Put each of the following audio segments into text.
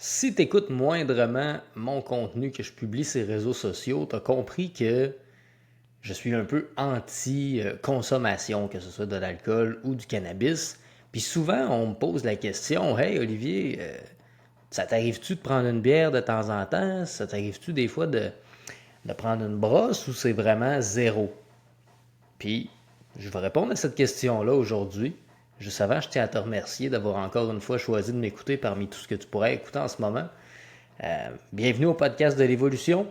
Si tu écoutes moindrement mon contenu que je publie sur les réseaux sociaux, tu as compris que je suis un peu anti-consommation, que ce soit de l'alcool ou du cannabis. Puis souvent, on me pose la question: Hey Olivier, ça t'arrive-tu de prendre une bière de temps en temps? Ça t'arrive-tu des fois de prendre une brosse ou c'est vraiment zéro? Puis, je vais répondre à cette question-là aujourd'hui. Juste avant, je tiens à te remercier d'avoir encore une fois choisi de m'écouter parmi tout ce que tu pourrais écouter en ce moment. Bienvenue au podcast de l'évolution.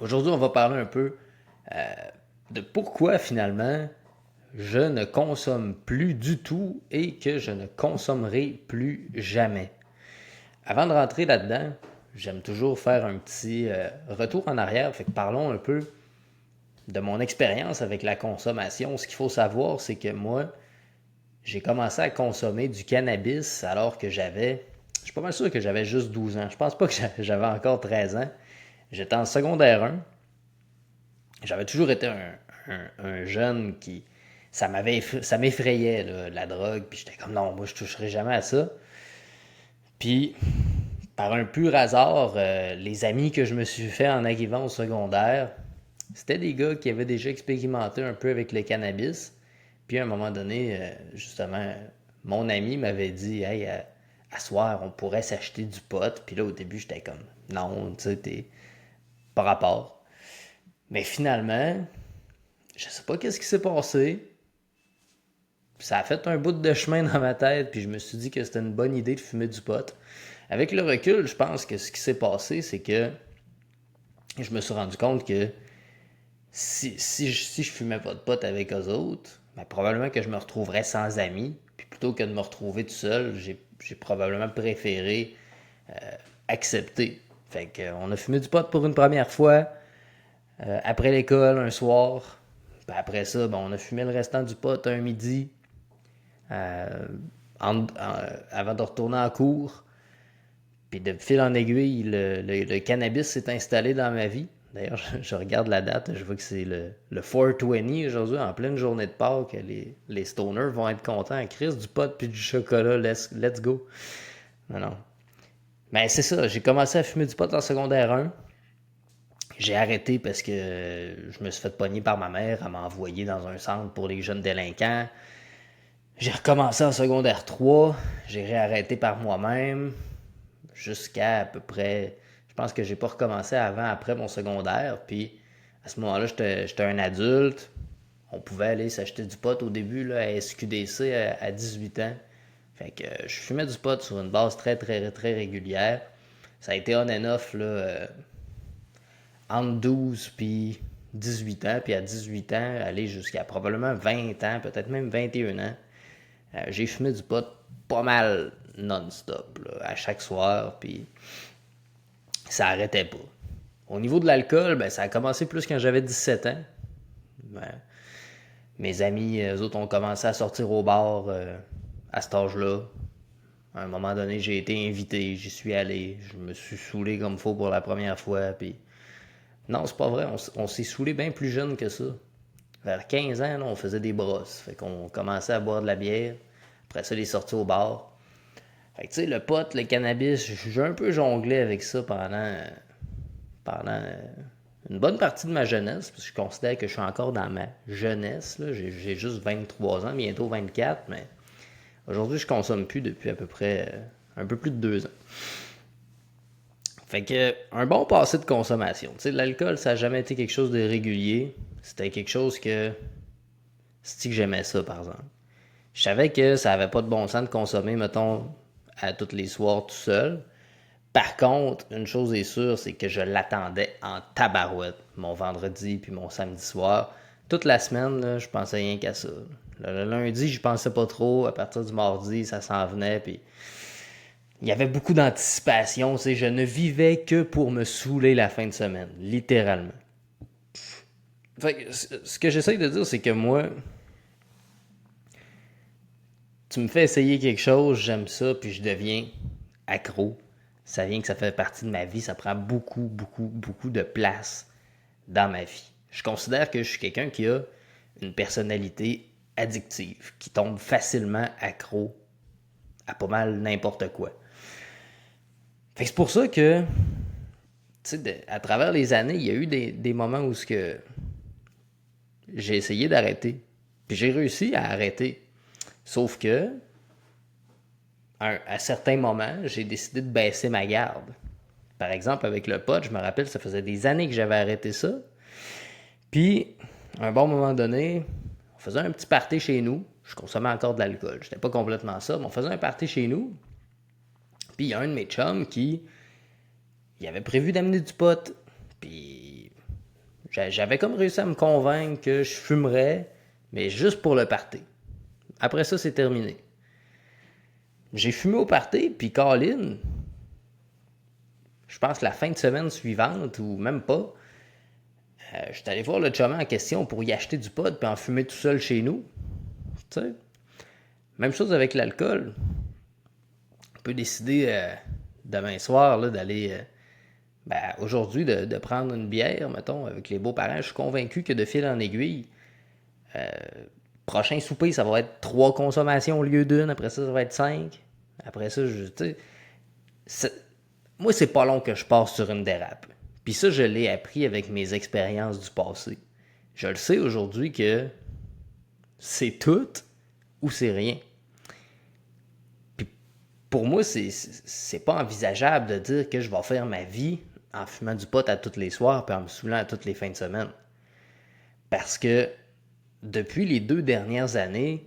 Aujourd'hui, on va parler un peu de pourquoi finalement je ne consomme plus du tout et que je ne consommerai plus jamais. Avant de rentrer là-dedans, j'aime toujours faire un petit retour en arrière. Fait que parlons un peu de mon expérience avec la consommation. Ce qu'il faut savoir, c'est que moi, j'ai commencé à consommer du cannabis alors que je suis pas mal sûr que j'avais juste 12 ans. Je pense pas que j'avais encore 13 ans. J'étais en secondaire 1. J'avais toujours été un jeune qui. Ça m'effrayait, là, la drogue. Puis j'étais comme non, moi je toucherai jamais à ça. Puis, par un pur hasard, les amis que je me suis fait en arrivant au secondaire, c'était des gars qui avaient déjà expérimenté un peu avec le cannabis. Puis à un moment donné, justement, mon ami m'avait dit: Hey, à soir, on pourrait s'acheter du pot. Puis là, au début, j'étais comme non, tu sais, t'es pas rapport. Mais finalement, je sais pas qu'est-ce qui s'est passé. Ça a fait un bout de chemin dans ma tête, puis je me suis dit que c'était une bonne idée de fumer du pot. Avec le recul, je pense que ce qui s'est passé, c'est que je me suis rendu compte que si je fumais pas de pot avec eux autres, ben, probablement que je me retrouverais sans amis. Puis plutôt que de me retrouver tout seul, j'ai probablement préféré accepter. Fait qu'on a fumé du pot pour une première fois, après l'école, un soir. Puis après ça, ben, on a fumé le restant du pot un midi, euh, avant de retourner en cours. Puis de fil en aiguille, le cannabis s'est installé dans ma vie. D'ailleurs, je regarde la date, je vois que c'est le 420 aujourd'hui, en pleine journée de Pâques. Les stoners vont être contents. Chris, du pot puis du chocolat, let's go. Non, non. Mais c'est ça, j'ai commencé à fumer du pot en secondaire 1. J'ai arrêté parce que je me suis fait pogner par ma mère à m'envoyer dans un centre pour les jeunes délinquants. J'ai recommencé en secondaire 3. J'ai réarrêté par moi-même jusqu'à à peu près. Je pense que j'ai pas recommencé avant, après mon secondaire. Puis à ce moment-là, j'étais un adulte. On pouvait aller s'acheter du pot au début là, à SQDC à 18 ans. Fait que je fumais du pot sur une base très, très, très régulière. Ça a été on and off là, entre 12 puis 18 ans. Puis à 18 ans, aller jusqu'à probablement 20 ans, peut-être même 21 ans. J'ai fumé du pot pas mal non-stop, là, à chaque soir. Puis ça arrêtait pas. Au niveau de l'alcool, ben, ça a commencé plus quand j'avais 17 ans. Ben, mes amis, eux autres, ont commencé à sortir au bar à cet âge-là. À un moment donné, j'ai été invité, j'y suis allé, je me suis saoulé comme faut pour la première fois. Puis non, c'est pas vrai, on s'est saoulé bien plus jeune que ça. Vers 15 ans, là, on faisait des brosses. Fait qu'on commençait à boire de la bière. Après ça, les sorties au bar. Fait que tu sais, le pot, le cannabis, j'ai un peu jonglé avec ça pendant une bonne partie de ma jeunesse, parce que je considère que je suis encore dans ma jeunesse. Là. J'ai juste 23 ans, bientôt 24, mais aujourd'hui, je consomme plus depuis à peu près un peu plus de 2 ans. Fait que un bon passé de consommation. Tu sais, l'alcool, ça n'a jamais été quelque chose de régulier. C'était quelque chose que. C'est que j'aimais ça, par exemple. Je savais que ça avait pas de bon sens de consommer, mettons, à tous les soirs tout seul. Par contre, une chose est sûre, c'est que je l'attendais en tabarouette, mon vendredi puis mon samedi soir. Toute la semaine, là, je pensais rien qu'à ça. Le lundi, je pensais pas trop. À partir du mardi, ça s'en venait. Puis il y avait beaucoup d'anticipation. Je ne vivais que pour me saouler la fin de semaine, littéralement. Fait que, ce que j'essaye de dire, c'est que moi, tu me fais essayer quelque chose, j'aime ça, puis je deviens accro. Ça vient que ça fait partie de ma vie. Ça prend beaucoup, beaucoup, beaucoup de place dans ma vie. Je considère que je suis quelqu'un qui a une personnalité addictive, qui tombe facilement accro à pas mal n'importe quoi. Fait que c'est pour ça que, tu sais, à travers les années, il y a eu des moments où ce que j'ai essayé d'arrêter. Puis j'ai réussi à arrêter. Sauf que, à certains moments, j'ai décidé de baisser ma garde. Par exemple, avec le pot, je me rappelle, ça faisait des années que j'avais arrêté ça. Puis, à un bon moment donné, on faisait un petit party chez nous. Je consommais encore de l'alcool. J'étais pas complètement ça, mais on faisait un party chez nous. Puis, il y a un de mes chums qui il avait prévu d'amener du pot. Puis, j'avais comme réussi à me convaincre que je fumerais, mais juste pour le party. Après ça, c'est terminé. J'ai fumé au party, puis Colin, je pense la fin de semaine suivante, ou même pas, je suis allé voir le chum en question pour y acheter du pot puis en fumer tout seul chez nous. Tu sais. Même chose avec l'alcool. On peut décider demain soir là, d'aller. Aujourd'hui, de prendre une bière, mettons, avec les beaux-parents. Je suis convaincu que de fil en aiguille, prochain souper, ça va être 3 consommations au lieu d'une. Après ça va être 5. Après ça, tu sais. Moi, c'est pas long que je passe sur une dérape. Puis ça, je l'ai appris avec mes expériences du passé. Je le sais aujourd'hui que c'est tout ou c'est rien. Puis pour moi, c'est pas envisageable de dire que je vais faire ma vie en fumant du pot à tous les soirs puis en me saoulant à toutes les fins de semaine. Parce que depuis les 2 dernières années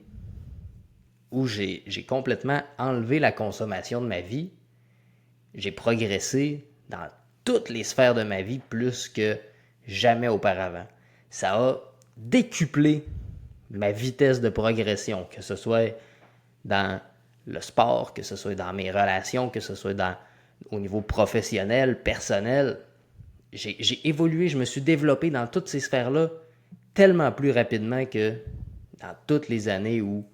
où j'ai complètement enlevé la consommation de ma vie, j'ai progressé dans toutes les sphères de ma vie plus que jamais auparavant. Ça a décuplé ma vitesse de progression, que ce soit dans le sport, que ce soit dans mes relations, que ce soit au niveau professionnel, personnel. J'ai évolué, je me suis développé dans toutes ces sphères-là tellement plus rapidement que dans toutes les années où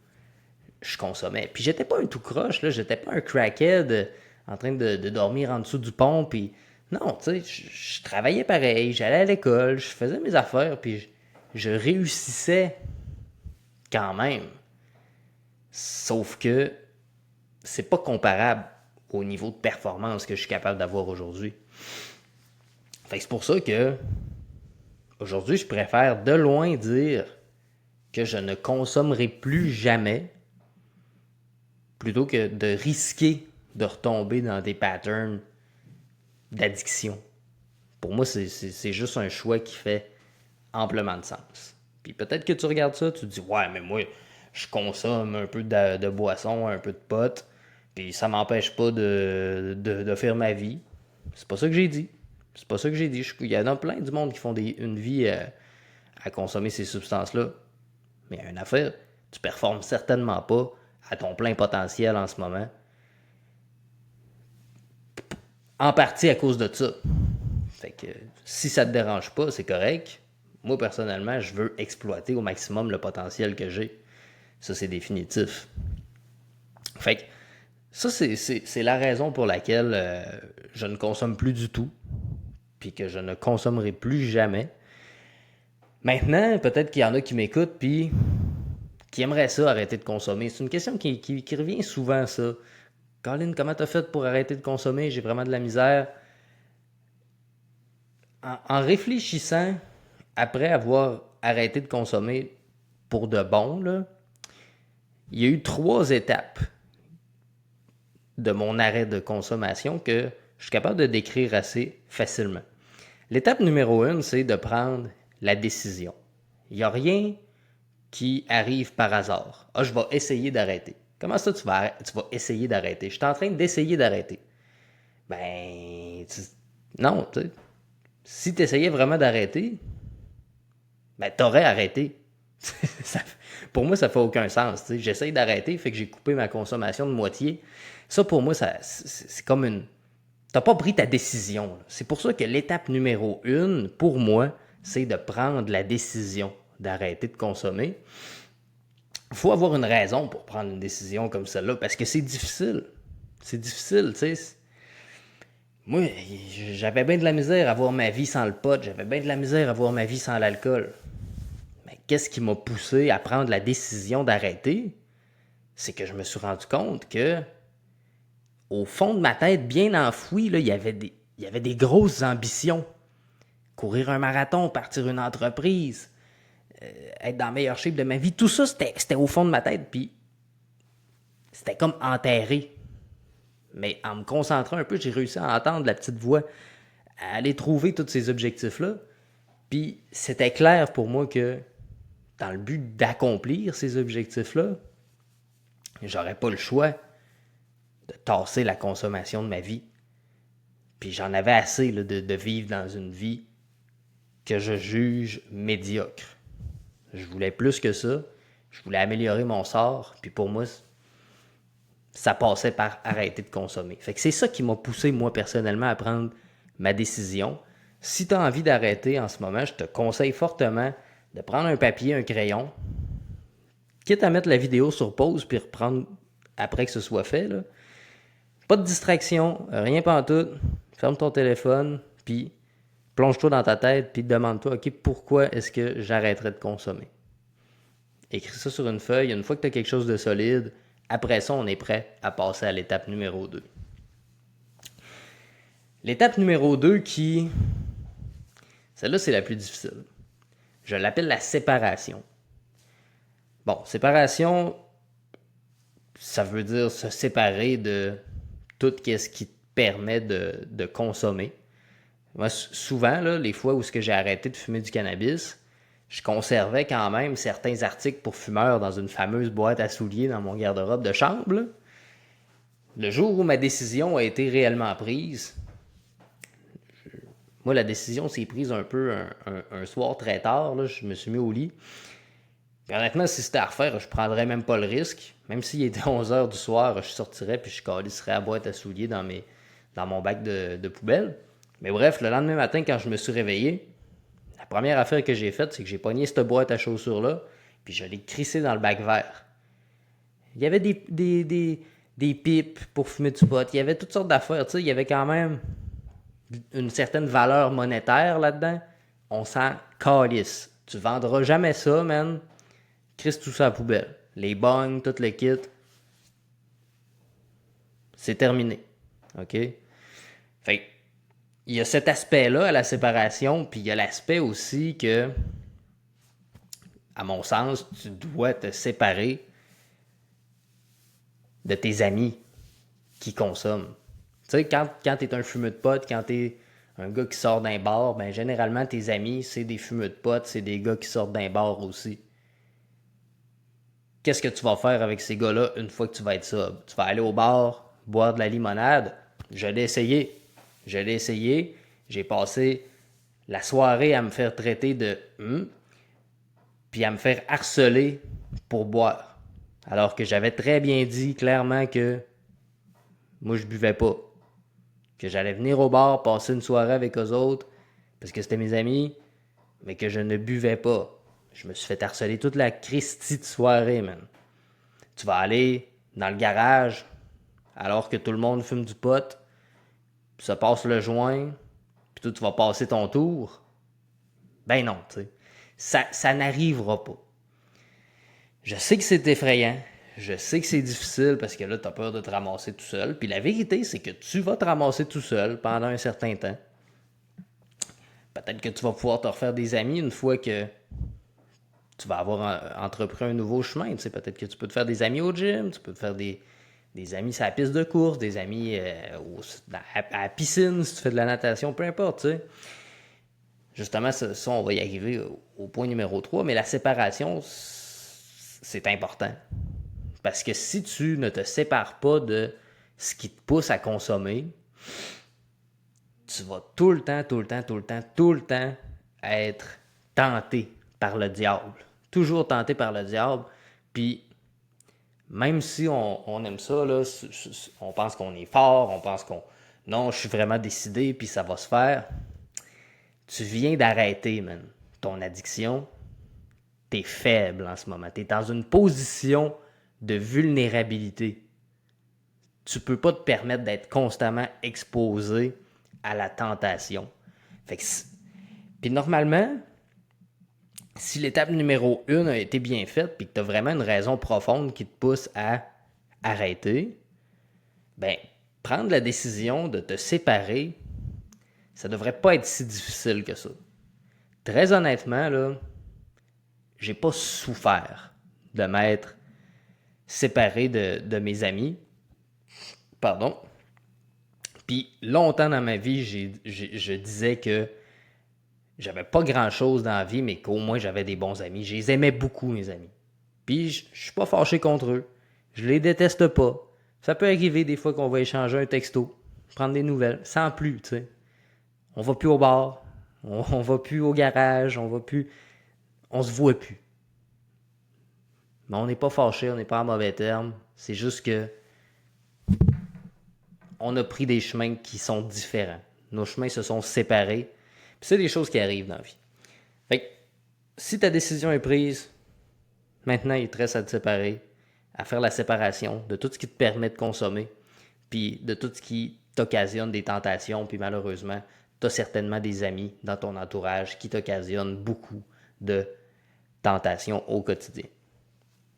je consommais. Puis j'étais pas un tout croche, là, j'étais pas un crackhead en train de dormir en dessous du pont, puis non, tu sais, je travaillais pareil, j'allais à l'école, je faisais mes affaires, puis je réussissais quand même. Sauf que c'est pas comparable au niveau de performance que je suis capable d'avoir aujourd'hui. Fait que c'est pour ça que aujourd'hui, je préfère de loin dire que je ne consommerai plus jamais plutôt que de risquer de retomber dans des patterns d'addiction. Pour moi, c'est juste un choix qui fait amplement de sens. Puis peut-être que tu regardes ça, tu te dis « Ouais, mais moi, je consomme un peu de boisson, un peu de pot, puis ça m'empêche pas de faire ma vie. » C'est pas ça que j'ai dit. C'est pas ça que j'ai dit. Il y en a plein du monde qui font une vie à consommer ces substances-là. Mais une affaire, tu performes certainement pas à ton plein potentiel en ce moment. En partie à cause de ça. Fait que si ça te dérange pas, c'est correct. Moi, personnellement, je veux exploiter au maximum le potentiel que j'ai. Ça, c'est définitif. Fait que ça, c'est la raison pour laquelle je ne consomme plus du tout. Puis que je ne consommerai plus jamais. Maintenant, peut-être qu'il y en a qui m'écoutent puis qui aimeraient ça, arrêter de consommer. C'est une question qui revient souvent, ça. Colin, comment t'as fait pour arrêter de consommer? J'ai vraiment de la misère. En réfléchissant, après avoir arrêté de consommer pour de bon, là, il y a eu 3 étapes de mon arrêt de consommation que je suis capable de décrire assez facilement. L'étape numéro 1, c'est de prendre la décision. Il n'y a rien qui arrive par hasard. Ah, je vais essayer d'arrêter. Comment ça, tu vas essayer d'arrêter? Je suis en train d'essayer d'arrêter. Non, tu sais. Si tu essayais vraiment d'arrêter, t'aurais arrêté. Pour moi, ça fait aucun sens. T'sais. J'essaye d'arrêter, fait que j'ai coupé ma consommation de moitié. Ça, pour moi, c'est comme une... T'as pas pris ta décision. C'est pour ça que l'étape numéro 1, pour moi, c'est de prendre la décision d'arrêter de consommer. Il faut avoir une raison pour prendre une décision comme celle-là, parce que c'est difficile. C'est difficile, tu sais. Moi, j'avais bien de la misère à voir ma vie sans le pot, j'avais bien de la misère à voir ma vie sans l'alcool. Mais qu'est-ce qui m'a poussé à prendre la décision d'arrêter? C'est que je me suis rendu compte que au fond de ma tête, bien enfoui, là, il y avait des grosses ambitions. Courir un marathon, partir une entreprise, être dans la meilleure shape de ma vie. Tout ça, c'était au fond de ma tête. Puis c'était comme enterré. Mais en me concentrant un peu, j'ai réussi à entendre la petite voix, à aller trouver tous ces objectifs-là. Puis c'était clair pour moi que dans le but d'accomplir ces objectifs-là, j'aurais pas le choix de tasser la consommation de ma vie. Puis j'en avais assez là, de vivre dans une vie que je juge médiocre. Je voulais plus que ça. Je voulais améliorer mon sort. Puis pour moi, ça passait par arrêter de consommer. Fait que c'est ça qui m'a poussé, moi, personnellement, à prendre ma décision. Si tu as envie d'arrêter en ce moment, je te conseille fortement de prendre un papier, un crayon, quitte à mettre la vidéo sur pause puis reprendre après que ce soit fait, là. Pas de distraction, rien pantoute. Ferme ton téléphone, puis plonge-toi dans ta tête, puis demande-toi, OK, pourquoi est-ce que j'arrêterais de consommer? Écris ça sur une feuille. Une fois que tu as quelque chose de solide, après ça, on est prêt à passer à l'étape numéro 2. L'étape numéro 2 celle-là, c'est la plus difficile. Je l'appelle la séparation. Bon, séparation, ça veut dire se séparer de tout ce qui te permet de consommer. Moi, souvent, là, les fois où j'ai arrêté de fumer du cannabis, je conservais quand même certains articles pour fumeurs dans une fameuse boîte à souliers dans mon garde-robe de chambre. Là. Le jour où ma décision a été réellement prise, moi, la décision s'est prise un peu un soir très tard. Là, je me suis mis au lit. Puis honnêtement, si c'était à refaire, je prendrais même pas le risque. Même s'il était 11h du soir, je sortirais puis je calisserais la boîte à souliers dans mon bac de poubelle. Mais bref, le lendemain matin, quand je me suis réveillé, la première affaire que j'ai faite, c'est que j'ai pogné cette boîte à chaussures-là, puis je l'ai crissée dans le bac vert. Il y avait des pipes pour fumer du pot, il y avait toutes sortes d'affaires, tu sais, il y avait quand même une certaine valeur monétaire là-dedans. On s'en calisse. Tu vendras jamais ça, man. Crisse tout ça à la poubelle. Les bongs, tout le kit. C'est terminé. OK? Fait que il y a cet aspect-là à la séparation, puis il y a l'aspect aussi que, à mon sens, tu dois te séparer de tes amis qui consomment. Tu sais, quand tu es un fumeux de potes, quand tu es un gars qui sort d'un bar, ben généralement, tes amis, c'est des fumeux de potes, c'est des gars qui sortent d'un bar aussi. Qu'est-ce que tu vas faire avec ces gars-là une fois que tu vas être sobre? Tu vas aller au bar, boire de la limonade. Je l'ai essayé. J'ai passé la soirée à me faire traiter de puis à me faire harceler pour boire. Alors que j'avais très bien dit clairement que moi je buvais pas. Que j'allais venir au bar, passer une soirée avec eux autres, parce que c'était mes amis, mais que je ne buvais pas. Je me suis fait harceler toute la Christie de soirée, man. Tu vas aller dans le garage, alors que tout le monde fume du pot, puis ça passe le joint, puis toi, tu vas passer ton tour. Ben non, tu sais. Ça n'arrivera pas. Je sais que c'est effrayant. Je sais que c'est difficile parce que là, tu as peur de te ramasser tout seul. Puis la vérité, c'est que tu vas te ramasser tout seul pendant un certain temps. Peut-être que tu vas pouvoir te refaire des amis une fois que tu vas avoir entrepris un nouveau chemin. Tu sais, peut-être que tu peux te faire des amis au gym, tu peux te faire des amis sur la piste de course, des amis à la piscine si tu fais de la natation, peu importe, tu sais. Justement, ça, on va y arriver au point numéro 3, mais la séparation, c'est important. Parce que si tu ne te sépares pas de ce qui te pousse à consommer, tu vas tout le temps être tenté par le diable. Toujours tenté par le diable. Puis, même si on aime ça, là, on pense qu'on est fort, on pense qu'on... Non, je suis vraiment décidé, puis ça va se faire. Tu viens d'arrêter, man, ton addiction. T'es faible en ce moment. T'es dans une position de vulnérabilité. Tu peux pas te permettre d'être constamment exposé à la tentation. Fait que, puis normalement, si l'étape numéro 1 a été bien faite puis que tu as vraiment une raison profonde qui te pousse à arrêter, ben prendre la décision de te séparer, ça devrait pas être si difficile que ça. Très honnêtement, là, j'ai pas souffert de m'être séparé de mes amis. Pardon. Puis longtemps dans ma vie, je disais que j'avais pas grand-chose dans la vie, mais qu'au moins j'avais des bons amis. Je les aimais beaucoup, mes amis. Puis je suis pas fâché contre eux. Je les déteste pas. Ça peut arriver des fois qu'on va échanger un texto, prendre des nouvelles, sans plus, tu sais. On va plus au bar, on va plus au garage, on se voit plus. Mais on n'est pas fâché, on n'est pas en mauvais termes. C'est juste que on a pris des chemins qui sont différents. Nos chemins se sont séparés. Puis c'est des choses qui arrivent dans la vie. Fait que si ta décision est prise, maintenant il te reste à te séparer, à faire la séparation de tout ce qui te permet de consommer, puis de tout ce qui t'occasionne des tentations, puis malheureusement, tu as certainement des amis dans ton entourage qui t'occasionnent beaucoup de tentations au quotidien.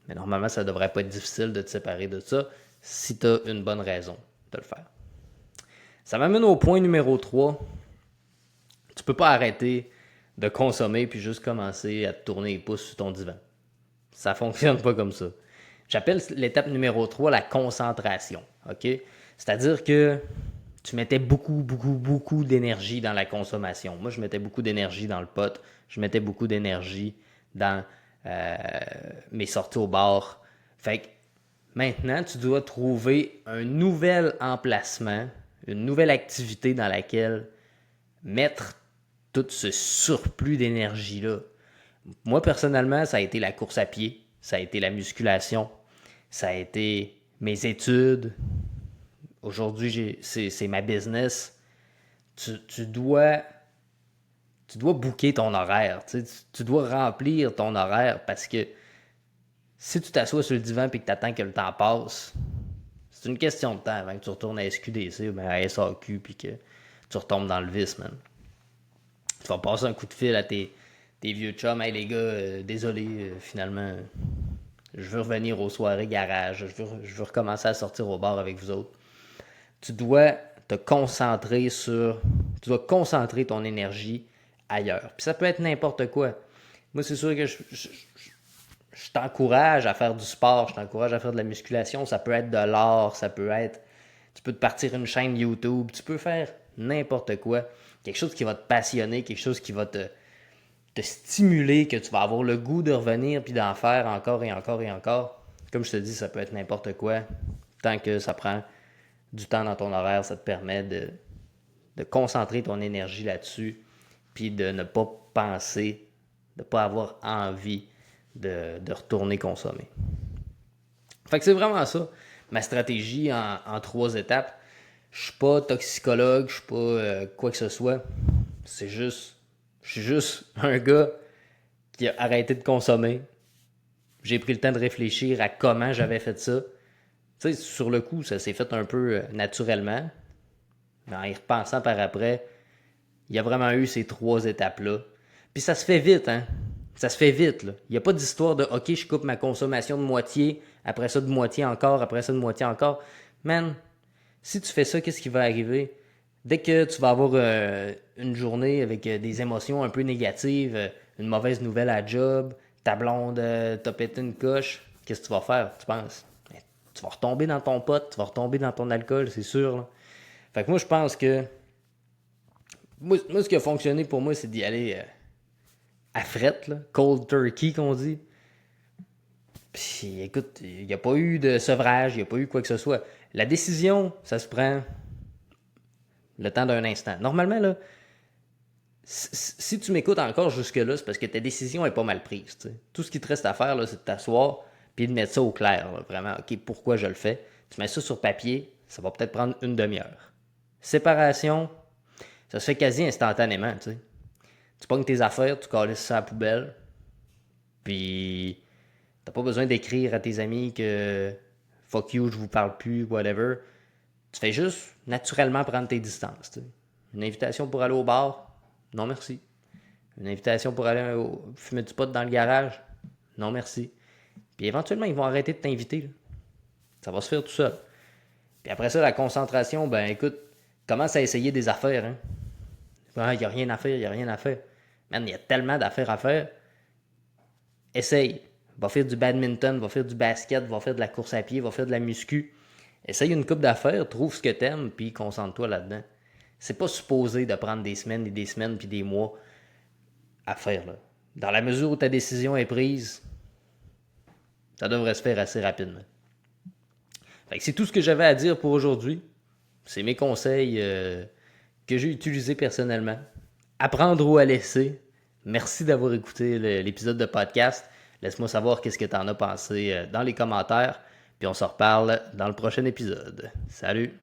Mais normalement, ça ne devrait pas être difficile de te séparer de ça si tu as une bonne raison de le faire. Ça m'amène au point numéro 3. Tu peux pas arrêter de consommer puis juste commencer à te tourner les pouces sur ton divan. Ça fonctionne pas comme ça. J'appelle l'étape numéro 3 la concentration. OK? C'est-à-dire que tu mettais beaucoup d'énergie dans la consommation. Moi, je mettais beaucoup d'énergie dans le pot. Je mettais beaucoup d'énergie dans mes sorties au bar. Fait que maintenant, tu dois trouver un nouvel emplacement, une nouvelle activité dans laquelle mettre tout ce surplus d'énergie-là. Moi, personnellement, ça a été la course à pied, ça a été la musculation, ça a été mes études. Aujourd'hui, c'est ma business. Tu dois booker ton horaire. Tu dois remplir ton horaire parce que si tu t'assois sur le divan et que tu attends que le temps passe, c'est une question de temps avant que tu retournes à SQDC ou à SAQ puis que tu retombes dans le vice, man. Tu vas passer un coup de fil à tes vieux chums. Hey les gars, désolé, finalement, je veux revenir aux soirées garage. Je veux recommencer à sortir au bar avec vous autres. Tu dois te concentrer sur... Tu dois concentrer ton énergie ailleurs. Puis ça peut être n'importe quoi. Moi, c'est sûr que je t'encourage à faire du sport, je t'encourage à faire de la musculation. Ça peut être de l'art, ça peut être... Tu peux te partir une chaîne YouTube, tu peux faire n'importe quoi. Quelque chose qui va te passionner, quelque chose qui va te stimuler, que tu vas avoir le goût de revenir puis d'en faire encore et encore et encore. Comme je te dis, ça peut être n'importe quoi. Tant que ça prend du temps dans ton horaire, ça te permet de concentrer ton énergie là-dessus puis de ne pas penser, de ne pas avoir envie de retourner consommer. Fait que c'est vraiment ça, ma stratégie en 3 étapes. Je suis pas toxicologue, je suis pas quoi que ce soit. Je suis juste un gars qui a arrêté de consommer. J'ai pris le temps de réfléchir à comment j'avais fait ça. Tu sais, sur le coup, ça s'est fait un peu naturellement. Mais en y repensant par après, il y a vraiment eu ces 3 étapes-là. Puis ça se fait vite, hein? Ça se fait vite, là. Il n'y a pas d'histoire de « OK, je coupe ma consommation de moitié, après ça de moitié encore, après ça de moitié encore. » Man, si tu fais ça, qu'est-ce qui va arriver? Dès que tu vas avoir une journée avec des émotions un peu négatives, une mauvaise nouvelle à job, ta blonde t'a pété une coche, qu'est-ce que tu vas faire, tu penses? Tu vas retomber dans ton pot, tu vas retomber dans ton alcool, c'est sûr. Là. Fait que moi, je pense que... Moi, ce qui a fonctionné pour moi, c'est d'y aller à frette, là, cold turkey, qu'on dit. Puis, écoute, il n'y a pas eu de sevrage, il n'y a pas eu quoi que ce soit. La décision, ça se prend le temps d'un instant. Normalement, là, si tu m'écoutes encore jusque-là, c'est parce que ta décision est pas mal prise. T'sais. Tout ce qui te reste à faire, là, c'est de t'asseoir et de mettre ça au clair. Là, vraiment, OK, pourquoi je le fais? Tu mets ça sur papier, ça va peut-être prendre une demi-heure. Séparation, ça se fait quasi instantanément. T'sais. Tu pognes tes affaires, tu calisses ça à la poubelle, puis t'as pas besoin d'écrire à tes amis que fuck you, je vous parle plus, whatever. Tu fais juste naturellement prendre tes distances. T'sais. Une invitation pour aller au bar, non merci. Une invitation pour aller fumer du pot dans le garage, non merci. Puis éventuellement, ils vont arrêter de t'inviter. Là. Ça va se faire tout seul. Puis après ça, la concentration, ben écoute, commence à essayer des affaires. Hein. Il n'y a rien à faire, il n'y a rien à faire. Man, il y a tellement d'affaires à faire. Essaye. Va faire du badminton, va faire du basket, va faire de la course à pied, va faire de la muscu. Essaye une coupe d'affaires, trouve ce que t'aimes, puis concentre-toi là-dedans. C'est pas supposé de prendre des semaines et des semaines puis des mois à faire. Là. Dans la mesure où ta décision est prise, ça devrait se faire assez rapidement. Fait que c'est tout ce que j'avais à dire pour aujourd'hui. C'est mes conseils que j'ai utilisés personnellement. Apprendre ou à laisser. Merci d'avoir écouté l'épisode de podcast. Laisse-moi savoir qu'est-ce que tu en as pensé dans les commentaires. Puis on se reparle dans le prochain épisode. Salut!